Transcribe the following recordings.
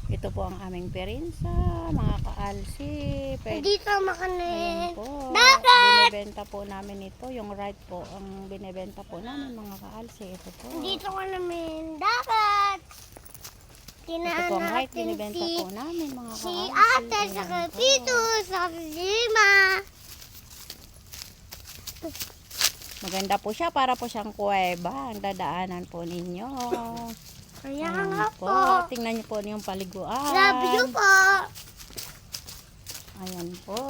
Ito po ang aming perinsa, mga kaalsi. Dito makanin. Ayan po. Dagat! Binibenta po namin ito. Yung right po ang binibenta po namin, mga kaalsi. Ito po. Dito ka namin dagat. Ito Tinaan po ang right, natin binibenta po namin, mga si kaalsi. ate Ayan sa po. kapito sa lima. Maganda po siya, para po siyang kuweba. Ang dadaanan po ninyo. Kaya Ayan nga po. Tingnan niyo po yung paliguan. Love you po. Ayan po.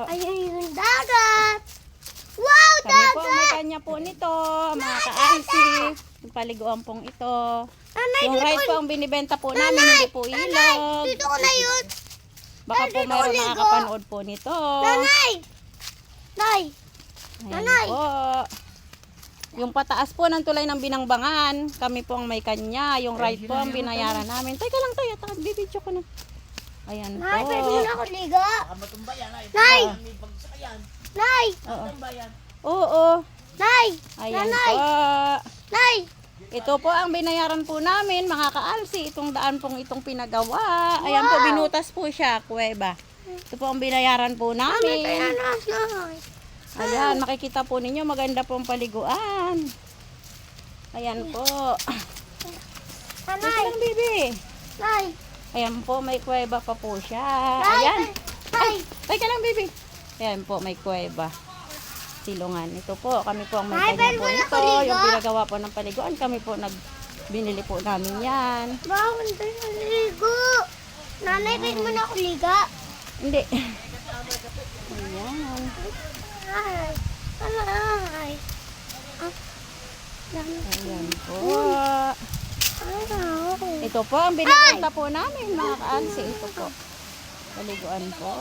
Ayun yung dagat. Wow, Kami po dagat! may kanya po nito, mga kaalsi. Yung paliguan pong ito. Nanay, Yung dito right ko- po ang binibenta po namin, hindi po Nanay, ilog. dito ko na yun. Baka po dito mayroon uligo. nakakapanood po nito. Nanay! Nay! Ayan Nanay. po. Yung pataas po ng tulay ng Binangbangan, kami po ang may kanya. Yung right po ang binayaran namin. Teka lang tayo, bibidyo ko na. Ayan po. Nay, pwede mo na ako liga. Matumba yan ay. Nay! May pagsakayan. Nay! Oo. Matumba yan. Oo. Nay! Ayan Nanay! po. Nay! Ito po ang binayaran po namin, mga kaalsi. Itong daan pong itong pinagawa. Ayan po, Wow. binutas po siya, kuweba. Ito po ang binayaran po Mami, kaya namin. na. Ayan, makikita po ninyo, maganda pong paliguan. Ayan po. Teka Nanay! lang, bibi. Nay! Ayan po, may kuweba pa po siya. Nay! Ayan. Nay! Teka lang, bibi. Ayan po, may kuweba. Silungan. Ito po, kami po ang may Ay, kanya pwede po mo na ito. kuligo? Yung pinagawa po ng paliguan, kami po binili po namin yan. Bawal tayo maligo. Nanay, pwede mo na ako liga. Hindi. Ayan. Ay! Nanay! Ah, nanay. Ayan po. Ay! Ito po ang binibenta po namin, mga kaalsi. Ito po. Paliguan po.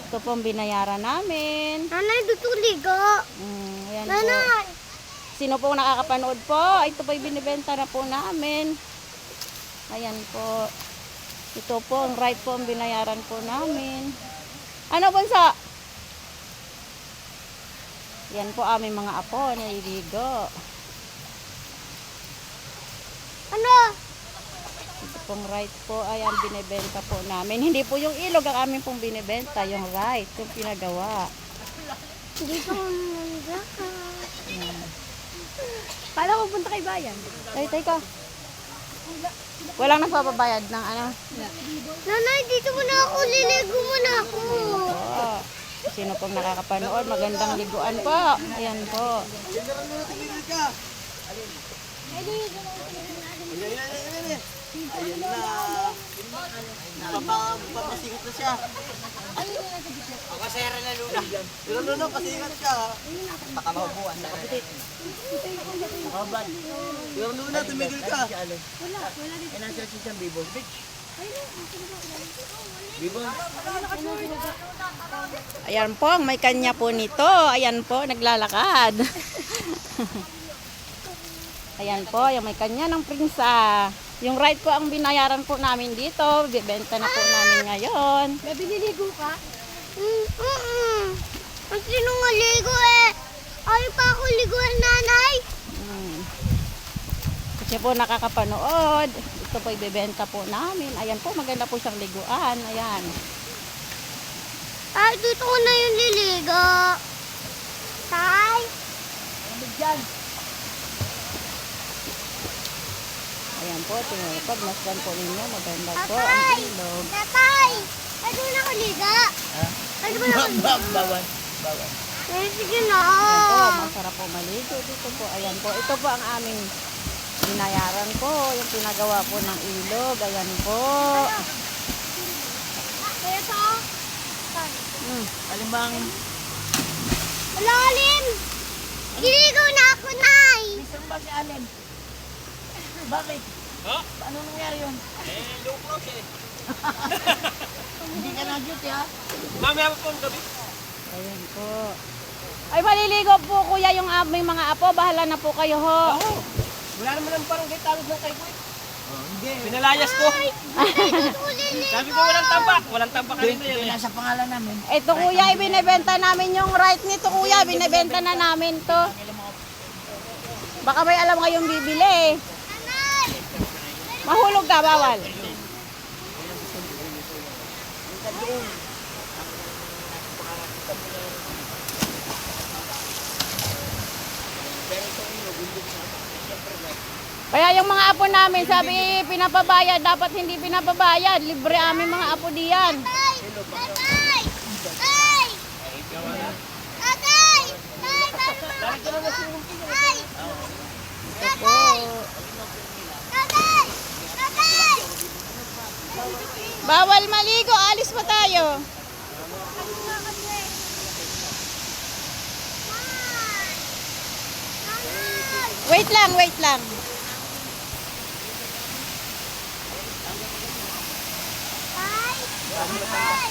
Ito po ang binayaran namin. Nanay, dito liga. Ayan po. Nanay! Sino po nakakapanood po? Ito po yung binibenta na po namin. Ayan po. Ito po, ang right po ang binayaran po namin. Ano bunso? Yan po aming mga apo, naliligo. Ano? Ito pong right po, ayan, binibenta po namin. Hindi po yung ilog ang aming pong binibenta, yung right, yung pinagawa. Dito ko naliga. Kala ko punta kay bayan. Ay, teka. Walang nagpapabayad ng ano? Nanay, dito mo na ako. Liligo mo na ako. Po. Sino pong nakakapanood, magandang liguan po. Ayan po. Ayun na. Papasingat na siya. Ang kasera na luna. Luna, pasingat ka. Baka mabubuan na kapitit. Nakaban. Luna, tumigil ka. Wala. Eh, nasa siyang Bibon Beach. Bibon. Ayan po, may kanya po nito. Ayan po, naglalakad. Ayan po, yung may kanya ng prinsa. Yung right po ang binayaran po namin dito. Bibenta na po namin ngayon. Baby, liligo ka? Ang sinungaligo eh. Ay pa ako liguan, nanay. Kasi po nakakapanood. Ito po ibebenta po namin. Ayan po, maganda po siyang liguan. Ayan. Ay, dito ko na yung liligo. Tay? Ayan po, pag masdan po ninyo, maganda po ang Tatay! ilog. Tatay! Pwede mo na ako liga? Pwede mo na ako liga? Bawan. Bawan. Eh, sige na. Ayan po, masarap po maligo dito po. Ayan po, ito po ang aming binayaran po. Yung pinagawa po ng ilog. Ayan po. Kaya sa? Alimbang. Malalim! Liligo na ako, nay! Saan ba si Allen? Bakit? Ha? Paano nangyari yun? Low close eh. Hindi ka na-duty ha? Mamaya po ang gabi. Ayan po. Ay, maliligo po kuya yung aming mga apo. Bahala na po kayo ho. Oo. Wala naman ang parang kay tawag ng kay Boy. Hindi. Pinalayas ko. Sabi ko walang tambak. Walang tambak kanina yun. Nasa pangalan namin. Ito kuya, ibinebenta namin yung right nito kuya. Binebenta na namin to. Baka may alam kayong bibili. Mahulog ka, bawal. doon. Kaya yung mga apo namin, sabi pinapabayad, dapat hindi pinapabayad. Libre aming mga apo diyan. Tatay! Tatay! Tay! Tatay! Tay! Tay! Tatay! Tatay! Tatay! Bawal maligo, alis pa tayo. Wait lang, wait lang. Tay! Tatay!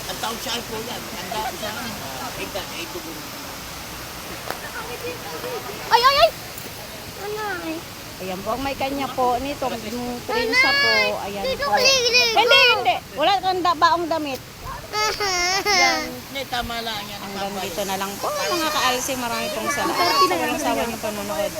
Ang taong siya ay po yan. Ang taong siya ay ito po. Ay, ay, ay! Nanay! Ayan po, ang may kanya po nitong prinsa po. Ayan Dito po. ko ligo! Hindi, hindi. Wala kang baong damit. Yan, tama lang yan. Hanggang dito na lang po. Mga kaalsi, marami pong salamat sa walang sawa niyong panonood.